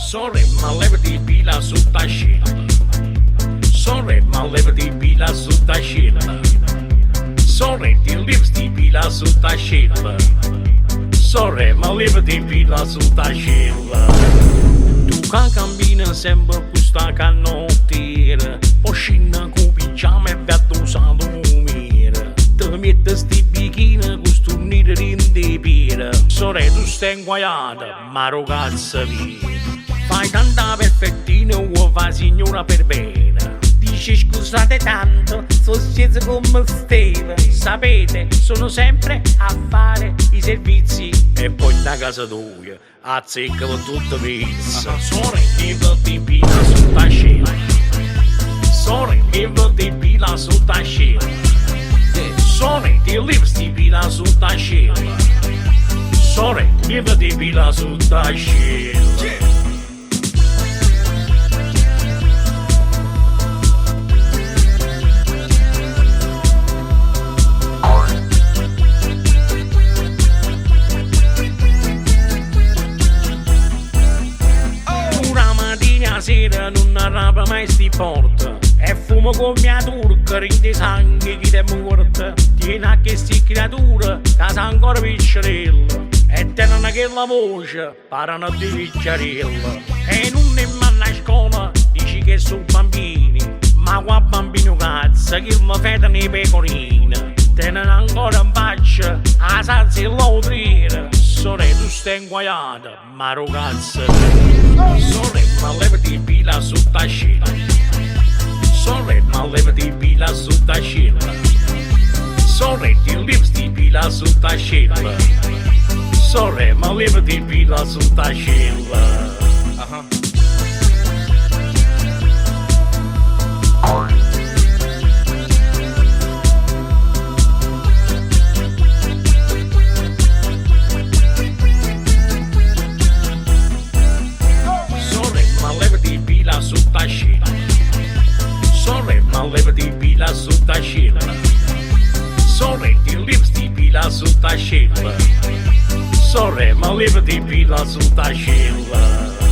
Sorella, levati pila su tascella. Sorella, levati pila su tascella. Sorella, levati pila su tascella. Sorella, levati pila su tascella. Tu che cammina sempre con sta canottiera, poi scina con pigiama e vedo salumera. Ti metti sti bikini con sto nido di pira. Sorella, tu stai inguaiata, ma ragazza via. Fai tanta perfettina o fa signora per bene. Dici scusate tanto, sono sceso come Steve. Sapete, sono sempre a fare i servizi. E poi da casa tua, azzeccalo tutto pizza. Sorella, ti pila su tascella. Sorella, ti pila su tascella. Sorella, ti pila su tascella. Sorella, ti pila su tascella. Sera non arrabba mai sti porta e fumo con mia turca rinde sangue chi te morta. Tieni a che sti creature che sa ancora piccerella e tenono quella voce parlano di piccerella. E non è manna a scuola dici che sono bambini, ma qua bambino cazzo che mi fede nei pecorini. Tenono ancora in faccia a salsa e l'autriera. Sorella, tu stai inguaiata, ma ragazza. Sorella, levati pila su tascella. Sorella, levati pila su tascella. Sorella, levati pila su tascella. Sorella, levati pila su tascella. Su tascella. Sorella, levati pila su tascella. Sorella, levati pila su tascella. Sorella, levati pila su tascella.